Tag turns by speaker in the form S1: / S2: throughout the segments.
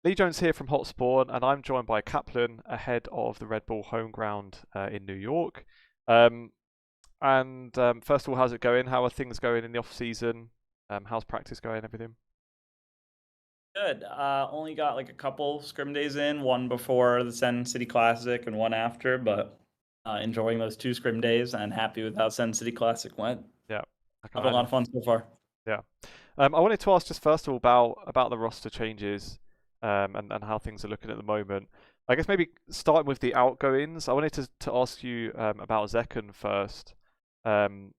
S1: Lee Jones here from Hotspawn, and I'm joined by Kaplan ahead of the Red Bull home ground in New York. Um, First of all, how's it going? How are things going in the off season? How's practice going? Everything?
S2: Good. Only got like a couple scrim days in, one before the Sen City Classic and one after, but enjoying those two scrim days and happy with how Sen City Classic went.
S1: Yeah, I can
S2: Having a lot
S1: imagine.
S2: of fun so far.
S1: Yeah. I wanted to ask just first of all about the roster changes, and how things are looking at the moment. I guess maybe starting with the outgoings. I wanted to ask you about Zekken first. Um,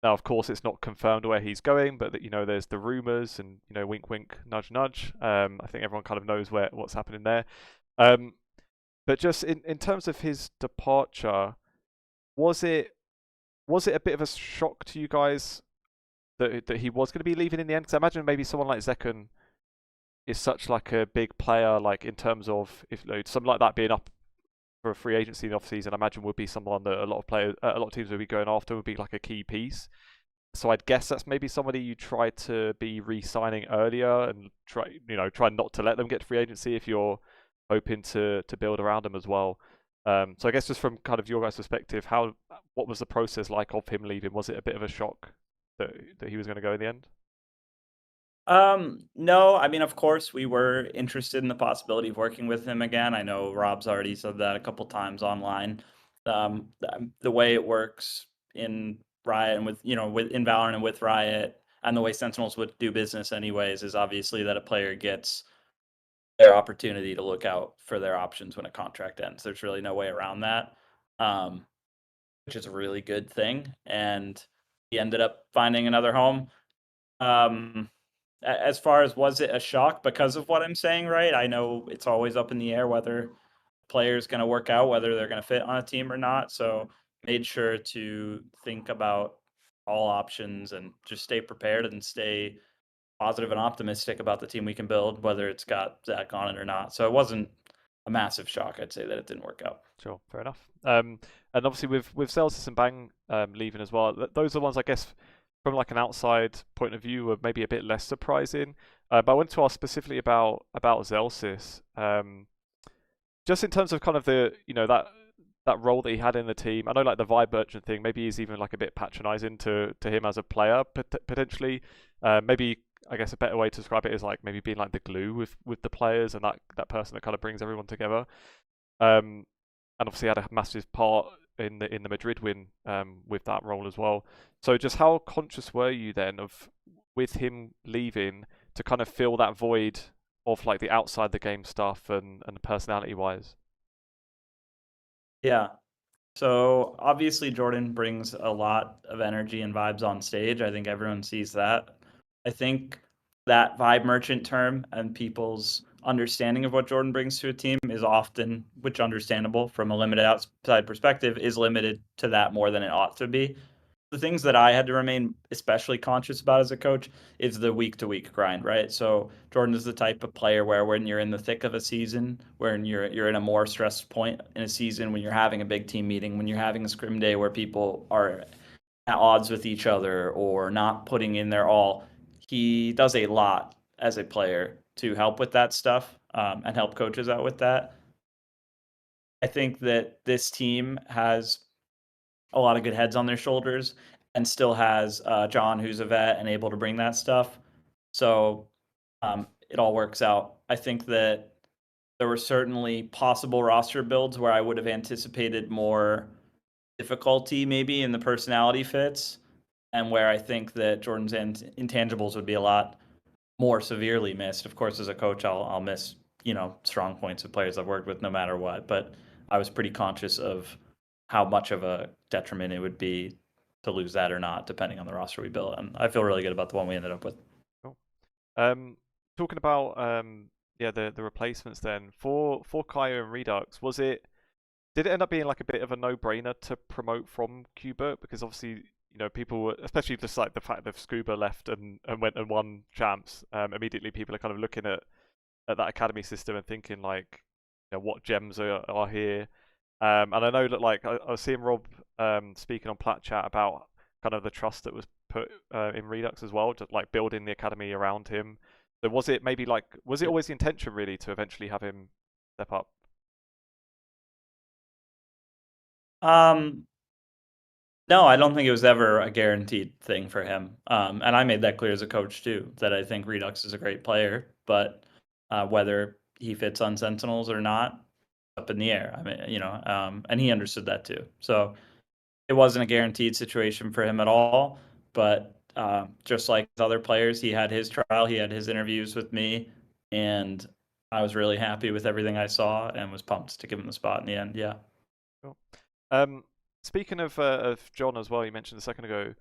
S1: Now, of course, it's not confirmed where he's going, but there's the rumors and wink, wink, nudge, nudge. I think everyone kind of knows what's happening there. Um, but just in terms of his departure, was it a bit of a shock to you guys that he was going to be leaving in the end? Because I imagine maybe someone like Zekken is such like a big player, like in terms of if something like that being up for a free agency in the off season, I imagine would be someone that a lot of teams would be going after, would be like a key piece. So I'd guess that's maybe somebody you try to be re-signing earlier and try not to let them get to free agency if you're hoping to build around them as well. So I guess just from kind of your guys' perspective, what was the process like of him leaving? Was it a bit of a shock that he was going to go in the end?
S2: No, I mean, of course, we were interested in the possibility of working with him again. I know Rob's already said that a couple times online. The way it works in Riot and with in Valorant and with Riot, and the way Sentinels would do business anyways, is obviously that a player gets their opportunity to look out for their options when a contract ends. There's really no way around that, um, which is a really good thing. And he ended up finding another home. Um, as far as was it a shock because of what I'm saying, right? I know it's always up in the air whether players going to work out, whether they're going to fit on a team or not. So made sure to think about all options and just stay prepared and stay positive and optimistic about the team we can build, whether it's got Zach on it or not. So it wasn't a massive shock, I'd say, that it didn't work out.
S1: Sure, fair enough. And obviously with Zellsis and Bang leaving as well, those are the ones I guess from like an outside point of view were maybe a bit less surprising. But I wanted to ask specifically about Zellsis. Just in terms of kind of the that role that he had in the team. I know like the vibe merchant thing. Maybe he's even like a bit patronizing to him as a player potentially. Maybe I guess a better way to describe it is like maybe being like the glue with the players and that person that kind of brings everyone together. Um, and obviously had a massive part in the Madrid win with that role as well. So just how conscious were you then of with him leaving to kind of fill that void of like the outside the game stuff and personality wise?
S2: Yeah. So obviously Jordan brings a lot of energy and vibes on stage. I think everyone sees that. I think that vibe merchant term and people's understanding of what Jordan brings to a team is often, which understandable from a limited outside perspective, is limited to that more than it ought to be. The things that I had to remain especially conscious about as a coach is the week to week grind, right? So Jordan is the type of player where when you're in the thick of a season, when you're in a more stressed point in a season, when you're having a big team meeting, when you're having a scrim day where people are at odds with each other or not putting in their all, he does a lot as a player to help with that stuff, and help coaches out with that. I think that this team has a lot of good heads on their shoulders and still has John, who's a vet and able to bring that stuff. So it all works out. I think that there were certainly possible roster builds where I would have anticipated more difficulty maybe in the personality fits, and where I think that Jordan's intangibles would be a lot more severely missed. Of course, as a coach, I'll miss strong points of players I've worked with no matter what. But I was pretty conscious of how much of a detriment it would be to lose that or not, depending on the roster we built. And I feel really good about the one we ended up with.
S1: Cool. Talking about yeah, the replacements then for Kaya and Redux, did it end up being like a bit of a no-brainer to promote from Cubert? Because obviously, people, especially just like the fact that Scuba left and went and won champs, immediately people are kind of looking at that academy system and thinking like, what gems are here. And I know that like I was seeing Rob speaking on Plat Chat about kind of the trust that was put in Redux as well, just like building the academy around him. So was it maybe like, was it
S2: Yeah.
S1: always the intention really to eventually have him step up?
S2: Um, no, I don't think it was ever a guaranteed thing for him. And I made that clear as a coach too, that I think Redux is a great player, but whether he fits on Sentinels or not, up in the air. I mean, and he understood that too. So it wasn't a guaranteed situation for him at all. But just like other players, he had his trial, he had his interviews with me, and I was really happy with everything I saw and was pumped to give him the spot in the end. Yeah.
S1: Cool. Speaking of John as well, you mentioned a second ago.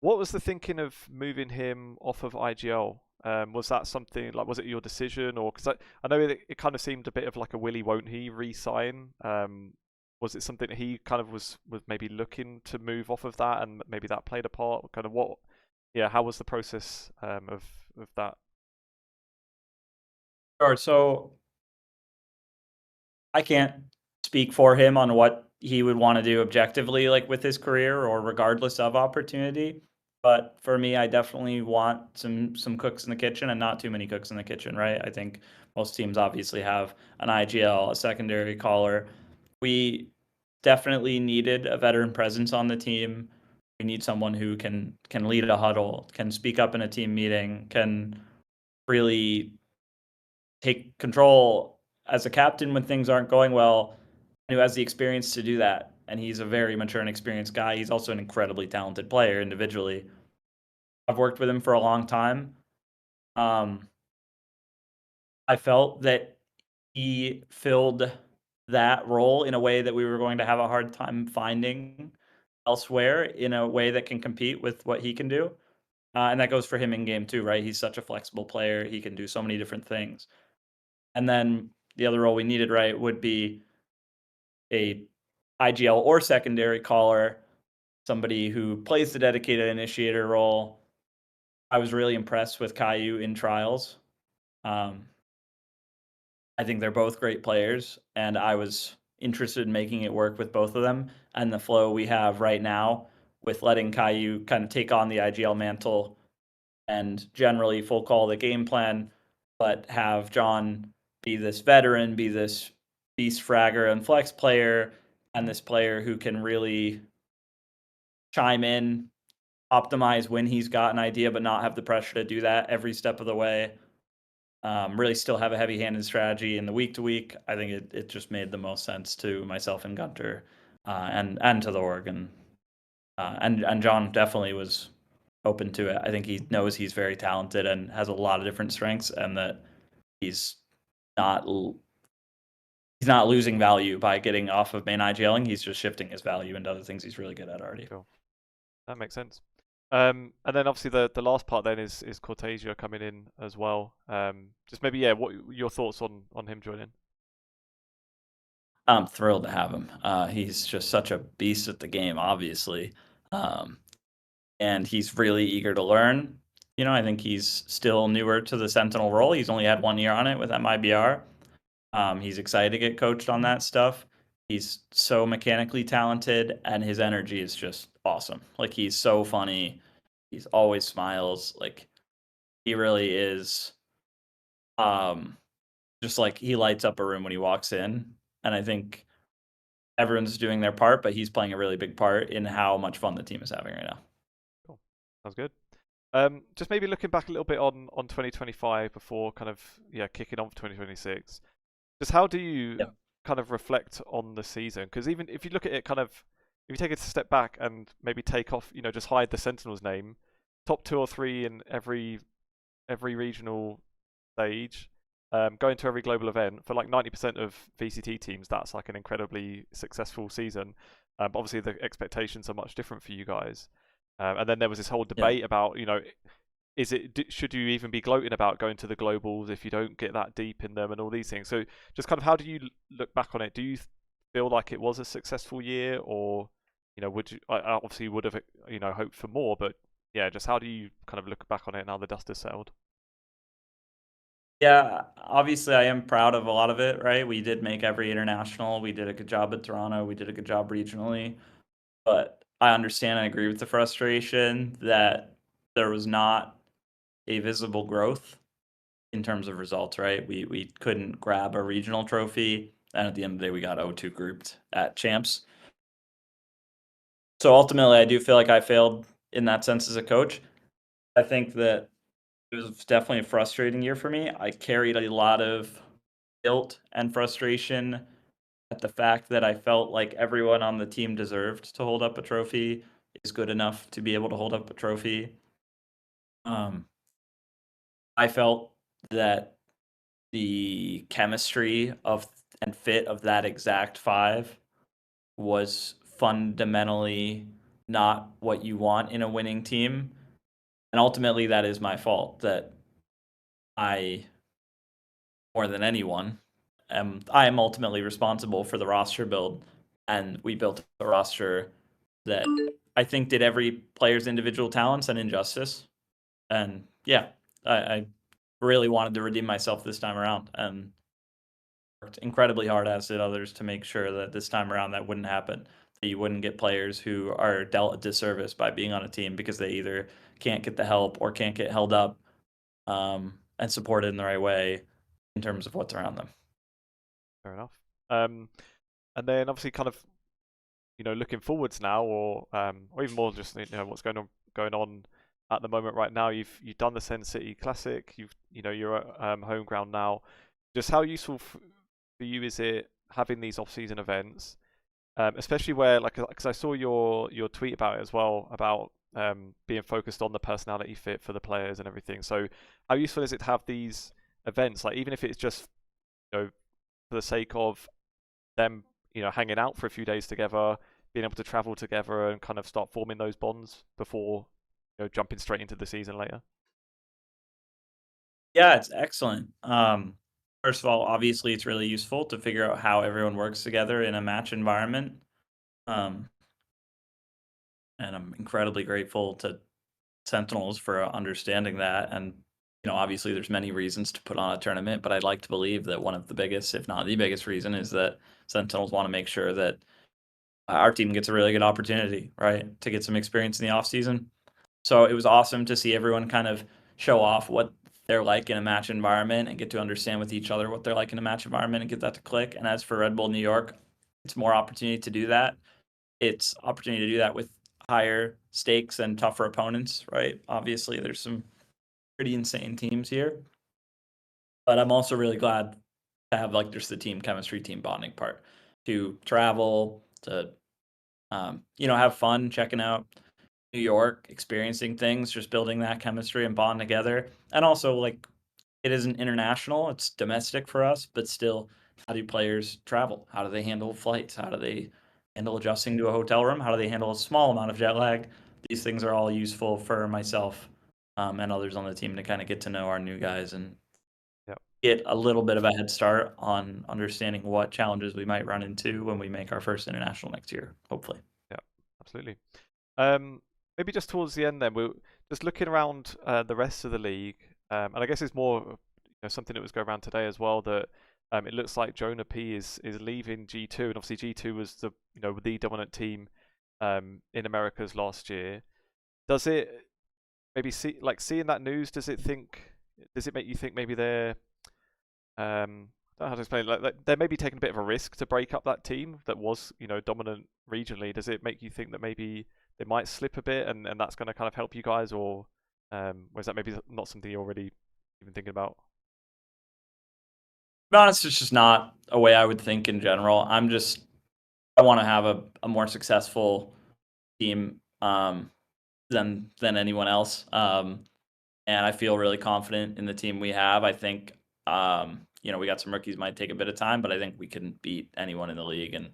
S1: What was the thinking of moving him off of IGL? Was that something like, was it your decision, or because I know it kind of seemed a bit of like a willy won't he re-sign? Was it something that he kind of was maybe looking to move off of that, and maybe that played a part? Kind of what? Yeah, how was the process of that?
S2: Sure. So I can't speak for him on what he would want to do objectively, like with his career or regardless of opportunity. But for me, I definitely want some cooks in the kitchen and not too many cooks in the kitchen, right? I think most teams obviously have an IGL, a secondary caller. We definitely needed a veteran presence on the team. We need someone who can lead a huddle, can speak up in a team meeting, can really take control as a captain when things aren't going well, and who has the experience to do that. And he's a very mature and experienced guy. He's also an incredibly talented player individually. I've worked with him for a long time. Um, I felt that he filled that role in a way that we were going to have a hard time finding elsewhere in a way that can compete with what he can do. And that goes for him in game too, right? He's such a flexible player. He can do so many different things. And then the other role we needed, right, would be a IGL or secondary caller, somebody who plays the dedicated initiator role. I was really impressed with Caillou in trials. Um, I think they're both great players, and I was interested in making it work with both of them. And the flow we have right now with letting Caillou kind of take on the IGL mantle and generally full call the game plan, but have John be this veteran, be this beast fragger and flex player, and this player who can really chime in, optimize when he's got an idea, but not have the pressure to do that every step of the way. Really still have a heavy hand in strategy in the week to week. I think it just made the most sense to myself and Gunter, and to the org, and John definitely was open to it. I think he knows he's very talented and has a lot of different strengths, and that he's not he's not losing value by getting off of main IGLing. He's just shifting his value into other things he's really good at already.
S1: Cool. That makes sense. And then obviously the last part then is Cortezia coming in as well. Just maybe, yeah, what your thoughts on him joining?
S2: I'm thrilled to have him. He's just such a beast at the game, obviously, um, and he's really eager to learn. I think he's still newer to the Sentinel role. He's only had 1 year on it with MIBR. He's excited to get coached on that stuff. He's so mechanically talented, and his energy is just awesome. Like, he's so funny. He's always smiles. Like, he really is. Just like he lights up a room when he walks in, and I think everyone's doing their part, but he's playing a really big part in how much fun the team is having right now.
S1: Cool. Sounds good. Just maybe looking back a little bit on 2025 before kind of, yeah, kicking on for 2026. Just how do you
S2: Yeah.
S1: kind of reflect on the season? Because even if you look at it kind of, if you take a step back and maybe take off, just hide the Sentinel's name, top 2 or 3 in every regional stage, going to every global event for like 90% of VCT teams, that's like an incredibly successful season. But obviously the expectations are much different for you guys. And then there was this whole
S2: Yeah.
S1: debate about, should you even be gloating about going to the globals if you don't get that deep in them and all these things? So just kind of how do you look back on it? Do you feel like it was a successful year, or would you? I obviously would have hoped for more, but yeah, just how do you kind of look back on it now the dust has settled?
S2: Yeah, obviously I am proud of a lot of it, right? We did make every international. We did a good job at Toronto. We did a good job regionally. But I understand and agree with the frustration that there was not a visible growth. in terms of results, right? We couldn't grab a regional trophy, and at the end of the day, we got 0-2 grouped at champs. So ultimately, I do feel like I failed in that sense as a coach. I think that it was definitely a frustrating year for me. I carried a lot of guilt and frustration at the fact that I felt like everyone on the team deserved to hold up a trophy, is good enough to be able to hold up a trophy. Um, I felt that the chemistry of and fit of that exact five was fundamentally not what you want in a winning team. And ultimately, that is my fault that I, more than anyone, I am ultimately responsible for the roster build. And we built a roster that I think did every player's individual talents an injustice. And yeah, I really wanted to redeem myself this time around and worked incredibly hard, as did others, to make sure that this time around that wouldn't happen. That you wouldn't get players who are dealt a disservice by being on a team because they either can't get the help or can't get held up and supported in the right way in terms of what's around them.
S1: Fair enough. And then obviously, kind of, looking forwards now, or even more, just what's going on at the moment right now. You've done the Sen City Classic. You're at home ground now. Just how useful for you is it having these off-season events, especially where, like, because I saw your tweet about it as well, about being focused on the personality fit for the players and everything. So how useful is it to have these events, like even if it's just for the sake of them, hanging out for a few days together, being able to travel together and kind of start forming those bonds before, jumping straight into the season later.
S2: Yeah, it's excellent. First of all, obviously, it's really useful to figure out how everyone works together in a match environment. Um, and I'm incredibly grateful to Sentinels for understanding that. And obviously, there's many reasons to put on a tournament, but I'd like to believe that one of the biggest, if not the biggest reason, is that Sentinels want to make sure that our team gets a really good opportunity, right, to get some experience in the off season. So it was awesome to see everyone kind of show off what they're like in a match environment and get to understand with each other what they're like in a match environment and get that to click. And as for Red Bull New York, it's more opportunity to do that. It's opportunity to do that with higher stakes and tougher opponents, right? Obviously, there's some pretty insane teams here. But I'm also really glad to have like just the team chemistry, team bonding part, to travel, to have fun checking out New York, experiencing things, just building that chemistry and bond together. And also, like, it isn't international, it's domestic for us, but still, how do players travel? How do they handle flights? How do they handle adjusting to a hotel room? How do they handle a small amount of jet lag? These things are all useful for myself and others on the team to kind of get to know our new guys and
S1: Yeah,
S2: get a little bit of a head start on understanding what challenges we might run into when we make our first international next year, hopefully.
S1: yeah, absolutely. Maybe just towards the end, then we're just looking around the rest of the league, and I guess it's more something that was going around today as well, that it looks like Jonah P is leaving G2, and obviously G2 was the dominant team in Americas last year. Does it maybe seeing that news? Does it make you think maybe they're I don't know how to explain it. Like they're maybe taking a bit of a risk to break up that team that was dominant regionally? Does it make you think that maybe they might slip a bit, and that's going to kind of help you guys, or is that maybe not something you're already even thinking about?
S2: To be honest, it's just not a way I would think in general. I want to have a more successful team than anyone else. And I feel really confident in the team we have. I think we got some rookies might take a bit of time, but I think we can beat anyone in the league. And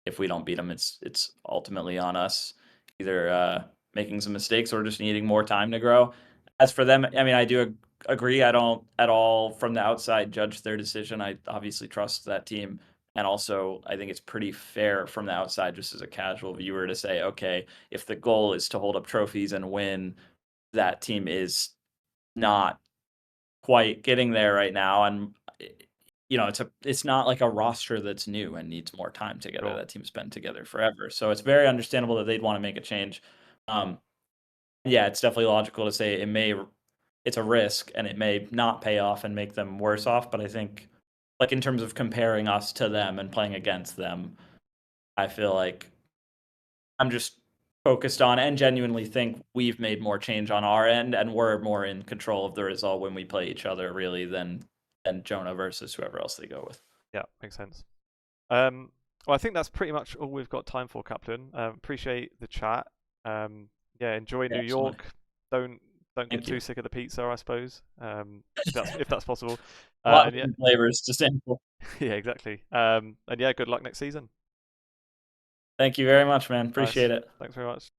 S2: if we don't beat them, it's ultimately on us, either making some mistakes or just needing more time to grow. As for them, I mean, I do agree. I don't at all from the outside judge their decision. I obviously trust that team. And also, I think it's pretty fair from the outside, just as a casual viewer, to say, okay, if the goal is to hold up trophies and win, that team is not quite getting there right now. And it's not like a roster that's new and needs more time together.
S1: Sure.
S2: That team's been together forever, so it's very understandable that they'd want to make a change. Yeah, it's definitely logical to say it may it's a risk and it may not pay off and make them worse off. But I think, like, in terms of comparing us to them and playing against them, I feel like I'm just focused on and genuinely think we've made more change on our end and we're more in control of the result when we play each other really than Jonah versus whoever else they go with.
S1: Yeah, makes sense. Well, I think that's pretty much all we've got time for, Kaplan. Appreciate the chat. Yeah, enjoy New
S2: Excellent.
S1: York. Don't get
S2: Thank
S1: too
S2: you.
S1: sick of the pizza, I suppose. If that's possible.
S2: A lot of
S1: And yeah,
S2: different flavors to sample.
S1: yeah, exactly. And yeah, good luck next season.
S2: Thank you very much, man.
S1: Nice.
S2: Appreciate it.
S1: Thanks very much.